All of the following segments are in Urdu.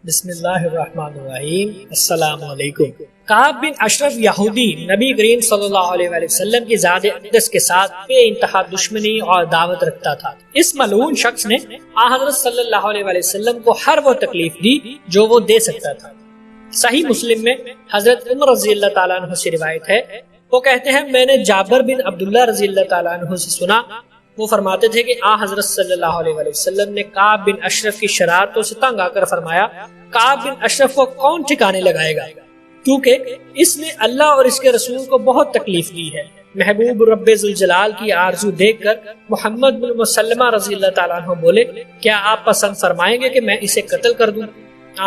بسم اللہ الرحمن الرحیم۔ السلام علیکم۔ کعب بن اشرف یہودی نبی کریم صلی اللہ علیہ وآلہ وسلم کی ذات اقدس کے ساتھ بے انتہا دشمنی اور دعوت رکھتا تھا۔ اس ملعون شخص نے حضرت صلی اللہ علیہ وآلہ وسلم کو ہر وہ تکلیف دی جو وہ دے سکتا تھا۔ صحیح مسلم میں حضرت عمر رضی اللہ تعالیٰ عنہ سے روایت ہے، وہ کہتے ہیں میں نے جابر بن عبداللہ رضی اللہ تعالیٰ عنہ سے سنا، وہ فرماتے تھے کہ حضرت صلی اللہ علیہ وآلہ وسلم نے کعب بن اشرف کی شرارتوں سے تنگ آ کر فرمایا، کعب بن اشرف کو کون ٹھکانے لگائے گا، کیونکہ اس نے اللہ اور اس کے رسول کو بہت تکلیف دی ہے۔ محبوب رب ذوالجلال کی آرزو دیکھ کر محمد بن مسلمہ رضی اللہ تعالیٰ عنہ بولے، کیا آپ پسند فرمائیں گے کہ میں اسے قتل کر دوں؟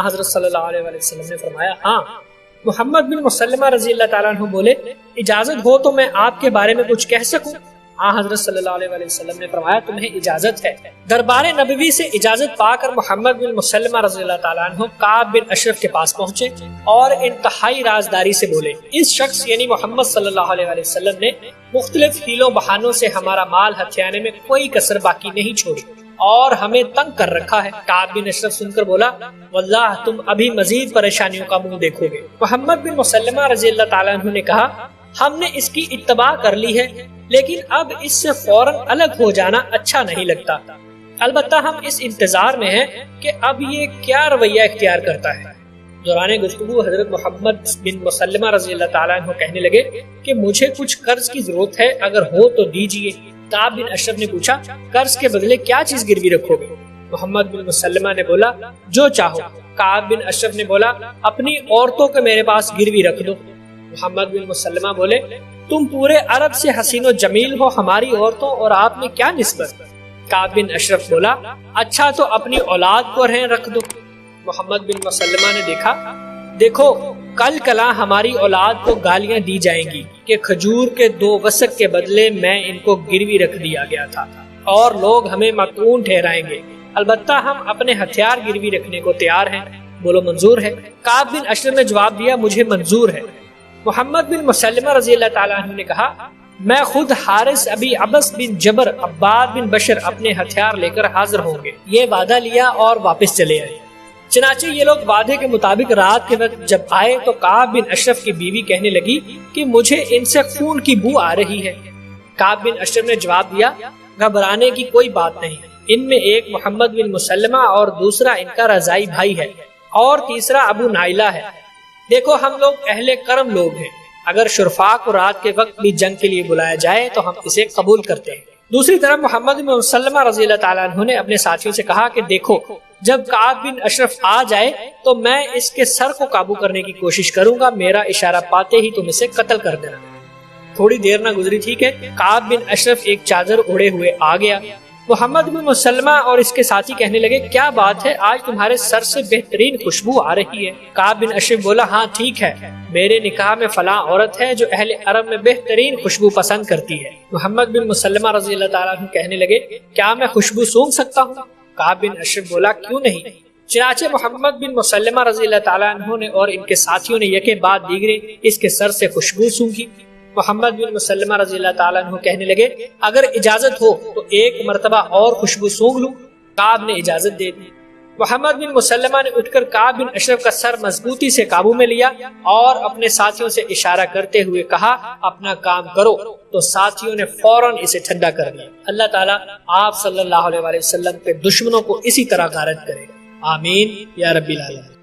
حضرت صلی اللہ علیہ وآلہ وسلم نے فرمایا ہاں۔ محمد بن مسلمہ رضی اللہ تعالیٰ عنہ بولے، اجازت ہو تو میں آپ کے بارے میں کچھ کہہ سکوں؟ حضرت صلی اللہ علیہ وآلہ وسلم نے فرمایا تمہیں اجازت ہے۔ دربار نبوی سے اجازت پا کر محمد بن مسلمہ رضی اللہ تعالیٰ عنہ کعب بن اشرف کے پاس پہنچے اور انتہائی رازداری سے بولے، اس شخص یعنی محمد صلی اللہ علیہ وآلہ وسلم نے مختلف حیلوں بہانوں سے ہمارا مال ہتھیانے میں کوئی کسر باقی نہیں چھوڑی اور ہمیں تنگ کر رکھا ہے۔ کعب بن اشرف سن کر بولا، واللہ تم ابھی مزید پریشانیوں کا منہ دیکھو گے۔ محمد بن مسلمہ رضی اللہ تعالیٰ عنہ نے کہا، ہم نے اس کی اتباع کر لی ہے، لیکن اب اس سے فوراً الگ ہو جانا اچھا نہیں لگتا۔ البتہ ہم اس انتظار میں ہیں کہ اب یہ کیا رویہ اختیار کرتا ہے۔ دوران گفتگو حضرت محمد بن مسلمہ رضی اللہ تعالیٰ عنہ کہنے لگے کہ مجھے کچھ قرض کی ضرورت ہے، اگر ہو تو دیجیے۔ کعب بن اشرف نے پوچھا، قرض کے بدلے کیا چیز گروی رکھو گے؟ محمد بن مسلمہ نے بولا، جو چاہو۔ کعب بن اشرف نے بولا، اپنی عورتوں کو میرے پاس گروی رکھ دو۔ محمد بن مسلمہ بولے، تم پورے عرب سے حسین و جمیل ہو، ہماری عورتوں اور آپ میں کیا نسبت؟ کعب بن اشرف بولا، اچھا تو اپنی اولاد کو رہن رکھ دو۔ محمد بن مسلمہ نے دیکھو کل کلا ہماری اولاد کو گالیاں دی جائیں گی کہ کھجور کے 2 وسق کے بدلے میں ان کو گروی رکھ دیا گیا تھا اور لوگ ہمیں مطعون ٹھہرائیں گے، البتہ ہم اپنے ہتھیار گروی رکھنے کو تیار ہیں، بولو منظور ہے؟ کعب بن اشرف نے جواب دیا، مجھے منظور ہے۔ محمد بن مسلمہ رضی اللہ تعالیٰ عنہ نے کہا، میں خود حارث ابی عبس بن جبر عباد بن بشر اپنے ہتھیار لے کر حاضر ہوں گے۔ یہ وعدہ لیا اور واپس چلے آئے۔ چنانچہ یہ لوگ وعدے کے مطابق رات کے وقت جب آئے تو کعب بن اشرف کی بیوی کہنے لگی کہ مجھے ان سے خون کی بو آ رہی ہے۔ کعب بن اشرف نے جواب دیا، گھبرانے کی کوئی بات نہیں، ان میں ایک محمد بن مسلمہ اور دوسرا ان کا رضائی بھائی ہے اور تیسرا ابو نائلہ ہے۔ دیکھو ہم لوگ اہل کرم لوگ ہیں، اگر شرفاء کو رات کے وقت بھی جنگ کے لیے بلایا جائے تو ہم اسے قبول کرتے ہیں۔ دوسری طرف محمد بن مسلمہ رضی اللہ تعالیٰ عنہ نے اپنے ساتھیوں سے کہا کہ دیکھو جب کعب بن اشرف آ جائے تو میں اس کے سر کو قابو کرنے کی کوشش کروں گا، میرا اشارہ پاتے ہی تم اسے قتل کر دینا۔ تھوڑی دیر نہ گزری تھی کہ کعب بن اشرف ایک چادر اڑے ہوئے آ گیا۔ محمد بن مسلمہ اور اس کے ساتھی کہنے لگے، کیا بات ہے، آج تمہارے سر سے بہترین خوشبو آ رہی ہے۔ کعب بن اشرف بولا، ہاں ٹھیک ہے، میرے نکاح میں فلاں عورت ہے جو اہل عرب میں بہترین خوشبو پسند کرتی ہے۔ محمد بن مسلمہ رضی اللہ تعالیٰ عنہ کہنے لگے، کیا میں خوشبو سونگھ سکتا ہوں؟ کعب بن اشرف بولا، کیوں نہیں۔ چنانچہ محمد بن مسلمہ رضی اللہ تعالیٰ عنہ نے اور ان کے ساتھیوں نے یکے بعد دیگرے اس کے سر سے خوشبو سونگھی۔ محمد بن مسلمہ رضی اللہ تعالیٰ عنہ کہنے لگے، اگر اجازت ہو تو ایک مرتبہ اور خوشبو سونگھ لوں۔ کعب نے اجازت دے دی۔ محمد بن مسلمہ نے اٹھ کر کعب بن اشرف کا سر مضبوطی سے قابو میں لیا اور اپنے ساتھیوں سے اشارہ کرتے ہوئے کہا، اپنا کام کرو، تو ساتھیوں نے فوراً اسے ٹھنڈا کر دیا۔ اللہ تعالیٰ آپ صلی اللہ علیہ وسلم کے دشمنوں کو اسی طرح غارت کرے، آمین یا رب العالمین۔